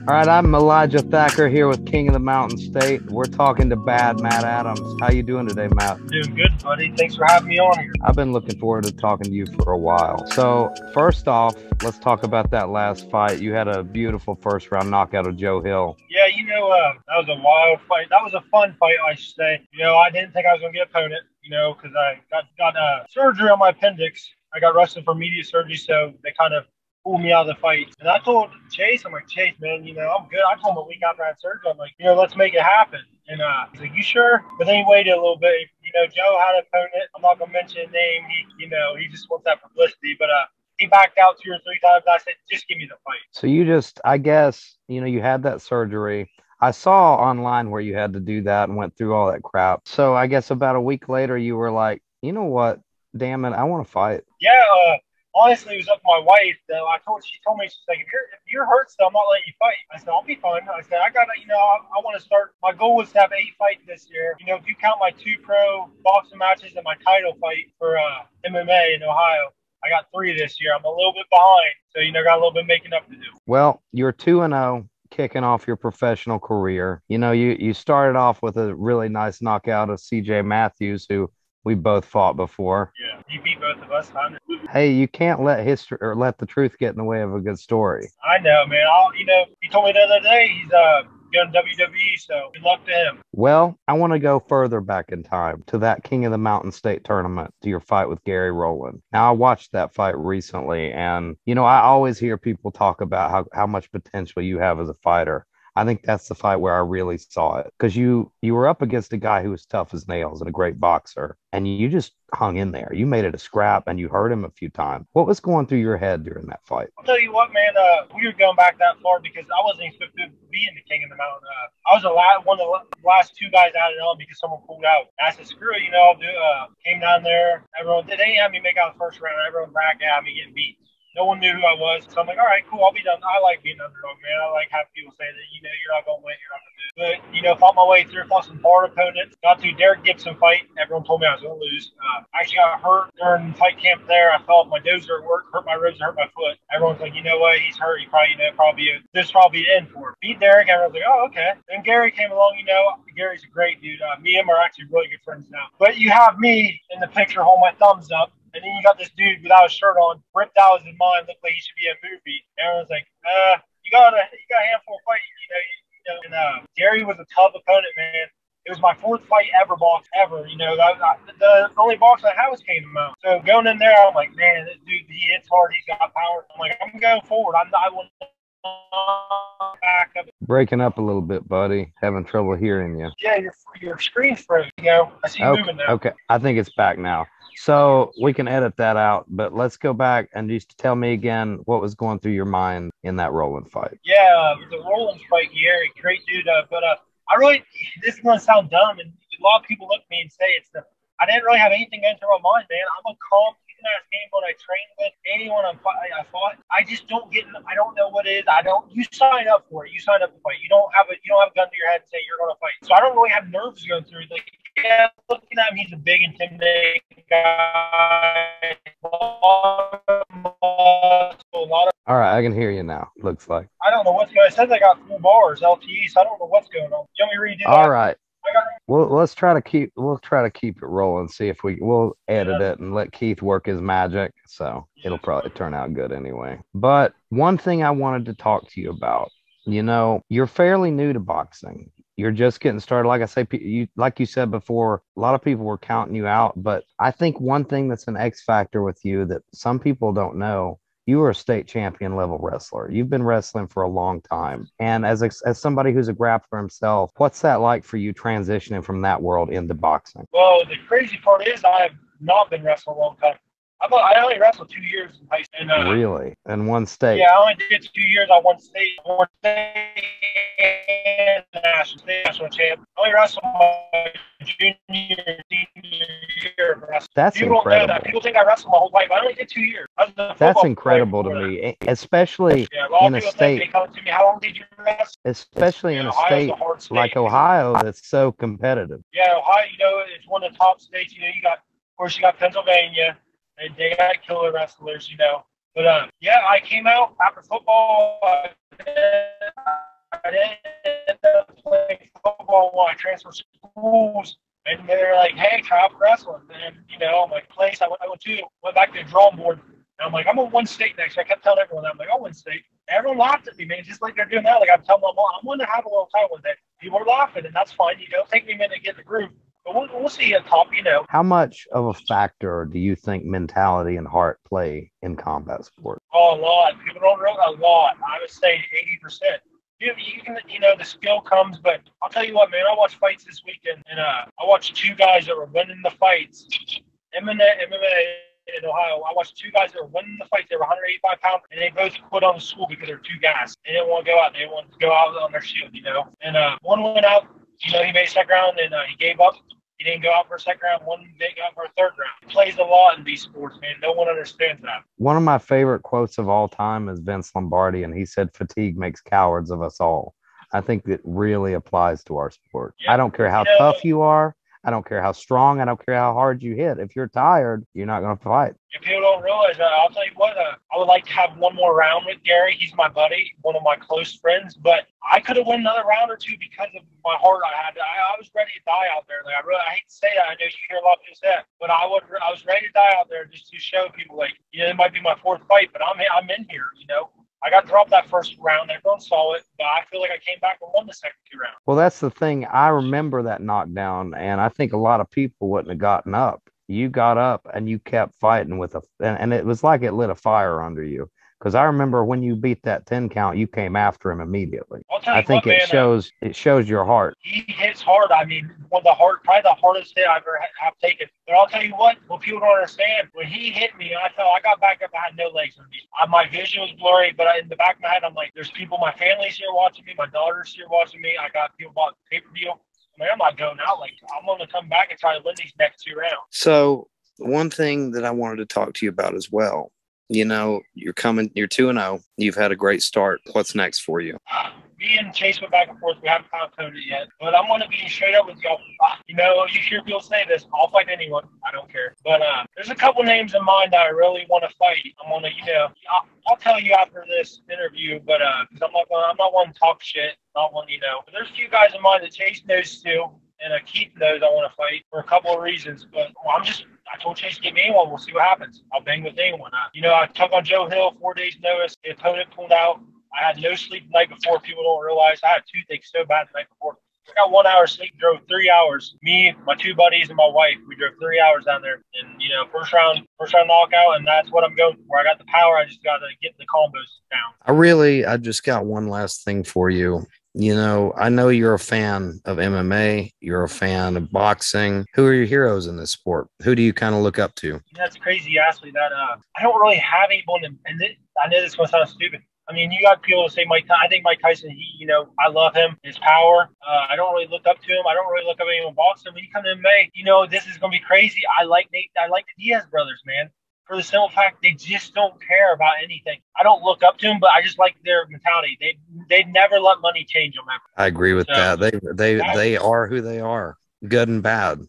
All right, I'm Elijah Thacker here with King of the Mountain State. We're talking to Bad Matt Adams. How you doing today, Matt? Doing good, buddy. Thanks for having me on here. I've been looking forward to talking to you for a while. So first off, let's talk about that last fight. You had a beautiful first round knockout of Joe Hill. Yeah, that was a wild fight. That was a fun fight, I should say. I didn't think I was going to get an opponent, because I got surgery on my appendix. I got rushed for immediate surgery, so they kind of pulled me out of the fight. And I told Chase, I'm like, Chase, man, I'm good. I told him a week after I had surgery, I'm like, let's make it happen. And he's like, you sure? But then he waited a little bit. Joe had an opponent. I'm not going to mention a name. He just wants that publicity. But he backed out 2 or 3 times. I said, just give me the fight. So you just, I guess, you had that surgery. I saw online where you had to do that and went through all that crap. So I guess about a week later, you were like, you know what? Damn it, I want to fight. Yeah, honestly, it was up to my wife. She told me, she's like, if you're hurt still, I'm not letting you fight. I said, I'll be fine. I said, I want to start. My goal was to have 8 fights this year. If you count my 2 pro boxing matches and my title fight for MMA in Ohio, I got 3 this year. I'm a little bit behind. So, got a little bit making up to do. Well, you're 2-0. Kicking off your professional career. You started off with a really nice knockout of CJ Matthews, who we both fought before. Yeah, he beat both of us. Hey, you can't let history or let the truth get in the way of a good story. I know, man. He told me the other day he's going to WWE, so good luck to him. Well, I want to go further back in time to that King of the Mountain State tournament, to your fight with Gary Rowland. Now, I watched that fight recently, and, I always hear people talk about how much potential you have as a fighter. I think that's the fight where I really saw it, because you were up against a guy who was tough as nails and a great boxer, and you just hung in there. You made it a scrap, and you hurt him a few times. What was going through your head during that fight? I'll tell you what, man. We were going back that far because I wasn't expected to be in the King of the Mountain. I was one of the last 2 guys added on because someone pulled out. And I said, screw it, I'll do. Came down there. Everyone did. They had me make out the first round. Everyone back at me getting beat. No one knew who I was. So I'm like, all right, cool. I'll be done. I like being an underdog, man. I like having people say that, you're not going to win, you're not going to do. But, fought my way through, fought some hard opponents. Got to Derek Gibson fight. Everyone told me I was going to lose. I actually got hurt during fight camp there. I fell off my dozer at work, hurt my ribs, hurt my foot. Everyone's like, you know what? He's hurt. He probably, this is probably the end for him. Beat Derek. Everyone's like, oh, okay. Then Gary came along, Gary's a great dude. Me and him are actually really good friends now. But you have me in the picture holding my thumbs up. And then you got this dude without a shirt on, ripped out his mind, looked like he should be in a movie. And everyone's like, you got a handful of fight, And Gary was a tough opponent, man. It was my 4th fight ever. The only box I had was King of the Mountain. So going in there, I'm like, man, this dude, he hits hard. He's got power. I'm like, I'm going forward. I want back up. Breaking up a little bit, buddy. Having trouble hearing you. Yeah, your screen's frozen. I see you moving now. Okay, I think it's back now. So we can edit that out, but let's go back and just tell me again what was going through your mind in that Rowland fight. Yeah, the Rowland fight, Gary, great dude. But this is going to sound dumb, and a lot of people look at me and say I didn't really have anything into my mind, man. I'm a calm, ass game when I train with anyone I fought. I just don't I don't know what it is. You sign up for it. You sign up to fight. You don't have a gun to your head and say you're going to fight. So I don't really have nerves going through. Like, yeah, looking at him, he's a big, intimidating guy. All right, I can hear you now. Looks like. I don't know what's going on. It says I got 4 bars, LTE, so I don't know what's going on. You want me to redo that? All right. Well, let's try to keep it rolling. See if we'll edit it and let Keith work his magic. So it'll probably turn out good anyway. But one thing I wanted to talk to you about, you're fairly new to boxing. You're just getting started. Like I say, like you said before, a lot of people were counting you out. But I think one thing that's an X factor with you that some people don't know, you were a state champion level wrestler. You've been wrestling for a long time. And as somebody who's a grappler himself, what's that like for you transitioning from that world into boxing? Well, the crazy part is I have not been wrestling a long time. I only wrestled 2 years in high school. Really? In one state? Yeah, I only did 2 years. I won state and national champ. I only wrestled my junior and senior year. That's People incredible. don't know that. People think I wrestled my whole life. I only did 2 years. That's incredible to me, especially in a state. They come to me, how long did you wrestle? Especially in a state like Ohio that's so competitive. Yeah, Ohio, it's one of the top states. You got Pennsylvania. They got killer wrestlers, But yeah, I came out after football. ended up playing football when I transferred schools. And they're like, hey, try out wrestling. And, you know, I'm like, place I went to, went back to the drawing board. And I'm like, I'm going to win state next year. I kept telling everyone that. I'm like, I'll win state. Everyone laughed at me, man, just like they're doing now. Like, I'm telling them, I'm going to have a little time one day. People are laughing, and that's fine. You know, take me a minute to get the groove. But we'll see at top, you know. How much of a factor do you think mentality and heart play in combat sports? Oh, a lot. People don't realize a lot. I would say 80%. You can, you know, the skill comes, but I'll tell you what, man, I watched fights this weekend, and I watched two guys that were winning the fights. MMA in Ohio, I watched two guys that were winning the fights. They were 185 pounds, and they both quit on the school because they're too gassed. They didn't want to go out. They didn't want to go out on their shield, you know. And one went out, you know, he made a second round, and he gave up. He didn't go out for a second round. One didn't go out for a third round. It plays a lot in these sports, man. No one understands that. One of my favorite quotes of all time is Vince Lombardi, and he said, fatigue makes cowards of us all. I think it really applies to our sport. Yeah. I don't care how tough you are. I don't care how strong. I don't care how hard you hit. If you're tired, you're not going to fight. If people don't realize that, I'll tell you what, I would like to have one more round with Gary. He's my buddy, one of my close friends, but I could have won another round or two because of my heart I had. I was ready to die out there. Like, I hate to say that. I know you hear a lot of people say that, but I was ready to die out there just to show people, like, you know, it might be my fourth fight, but I'm in here, you know. I got dropped that first round. Everyone saw it, but I feel like I came back and won the second two rounds. Well, that's the thing. I remember that knockdown, and I think a lot of people wouldn't have gotten up. You got up and you kept fighting and it was like it lit a fire under you. Because I remember when you beat that 10 count, you came after him immediately. I think it shows your heart. He hits hard. I mean, probably the hardest hit I've ever have taken. But I'll tell you what people don't understand. When he hit me, I got back up. I had no legs on me. My vision was blurry, but in the back of my head, I'm like, there's people. My family's here watching me. My daughter's here watching me. I got people bought the pay-per-view. I mean, I'm not going out. Like, I'm going to come back and try to win these next two rounds. So one thing that I wanted to talk to you about as well. You know, you're 2-0. You've had a great start. What's next for you? Me and Chase went back and forth. We haven't found code it yet. But I'm going to be straight up with y'all. You know, you hear people say this. I'll fight anyone. I don't care. But there's a couple names in mind that I really want to fight. I'm going to, you know, I'll tell you after this interview. But because I'm not one to talk shit. Not one, you know. But there's a few guys in mind that Chase knows too. And Keith knows I want to fight for a couple of reasons. But I told Chase to get me anyone. We'll see what happens. I'll bang with anyone. You know, I took on Joe Hill 4 days notice. The opponent pulled out. I had no sleep the night before. People don't realize I had toothache so bad the night before. I got 1 hour sleep, drove 3 hours. Me, my two buddies, and my wife, we drove 3 hours down there. And, you know, first round knockout, and that's what I'm going for. I got the power. I just got to get the combos down. I just got one last thing for you. You know you're a fan of MMA. You're a fan of boxing. Who are your heroes in this sport? Who do you kind of look up to? That's crazy you asked me that. I don't really have anyone, I know this is going to sound stupid. I mean, you got people to say Mike. I think Mike Tyson. I love him. His power. I don't really look up to him. I don't really look up at anyone boxing. When you come to MMA, you know this is going to be crazy. I like the Diaz brothers, man. For the simple fact, they just don't care about anything. I don't look up to them, but I just like their mentality. They never let money change them ever. I agree with that. They are who they are, good and bad.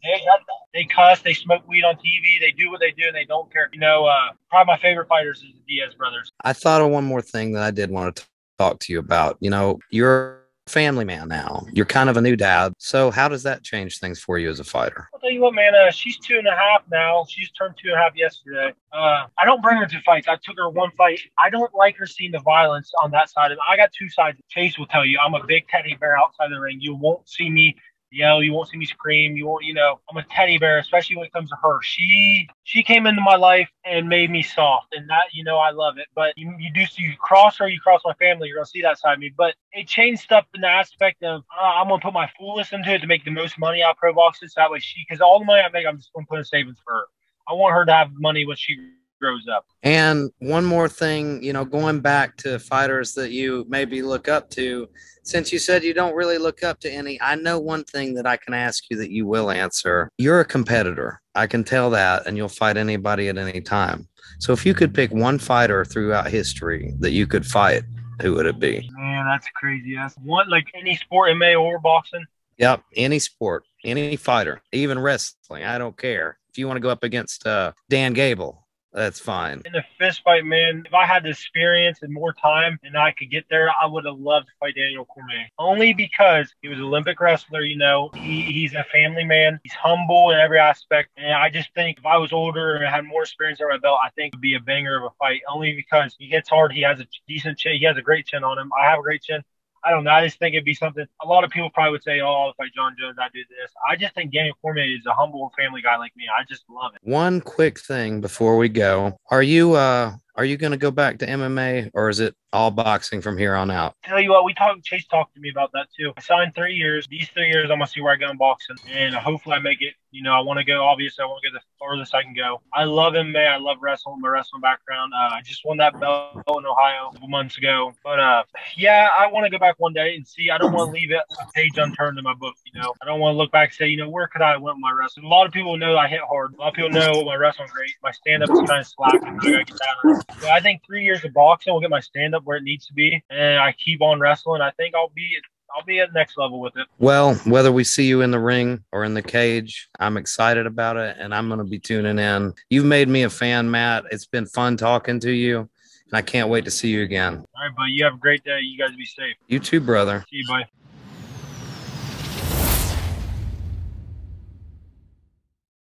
They cuss, they smoke weed on TV, they do what they do, and they don't care. You know, probably my favorite fighters is the Diaz brothers. I thought of one more thing that I did want to talk to you about. You know, you're a family man now. You're kind of a new dad. So how does that change things for you as a fighter? I'll tell you what, man, she's 2.5 now. She's turned 2.5 yesterday. I don't bring her to fights. I took her one fight. I don't like her seeing the violence on that side of it. I got two sides. Chase will tell you, I'm a big teddy bear outside the ring. You won't see me yell, you won't see me scream, I'm a teddy bear, especially when it comes to her. She came into my life and made me soft, and that, I love it. But you cross her, you cross my family, you're gonna see that side of me. But it changed stuff in the aspect of I'm gonna put my fullest into it to make the most money out of pro boxing, so that way because all the money I make, I'm just gonna put in savings for her. I want her to have money when she grows up. And one more thing, going back to fighters that you maybe look up to, since you said you don't really look up to any, I know one thing that I can ask you that you will answer. You're a competitor. I can tell that, and you'll fight anybody at any time. So if you could pick one fighter throughout history that you could fight, who would it be? Man, that's crazy. That's one, like any sport, MMA or boxing? Yep, any sport, any fighter, even wrestling. I don't care. If you want to go up against Dan Gable, That's fine. In a fist fight, man, if I had the experience and more time and I could get there, I would have loved to fight Daniel Cormier. Only because he was an Olympic wrestler, you know, he's a family man. He's humble in every aspect. And I just think if I was older and had more experience under my belt, I think it would be a banger of a fight. Only because he hits hard. He has a decent chin. He has a great chin on him. I have a great chin. I don't know. I just think it'd be something. A lot of people probably would say, "Oh, if I fight John Jones, I do this." I just think Daniel Cormier is a humble family guy like me. I just love it. One quick thing before we go. Are you going to go back to MMA, or is it all boxing from here on out? Tell you what, Chase talked to me about that too. I signed 3 years. These 3 years, I'm gonna see where I go in boxing, and hopefully I make it. You know, I want to go. Obviously, I want to go the farthest I can go. I love MMA. I love wrestling. My wrestling background. I just won that belt in Ohio a couple months ago. But yeah, I want to go back one day and see. I don't want to leave it a page unturned in my book. You know, I don't want to look back and say, you know, where could I have went with my wrestling? A lot of people know I hit hard. A lot of people know my wrestling great. My stand up is kind of slacking. I gotta get that. So I think 3 years of boxing will get my stand up where it needs to be, and I keep on wrestling. I think I'll be at next level with it. Well, whether we see you in the ring or in the cage, I'm excited about it, and I'm going to be tuning in. You've made me a fan, Matt. It's been fun talking to you, and I can't wait to see you again. All right, buddy. You have a great day. You guys be safe. You too, brother. See you, buddy.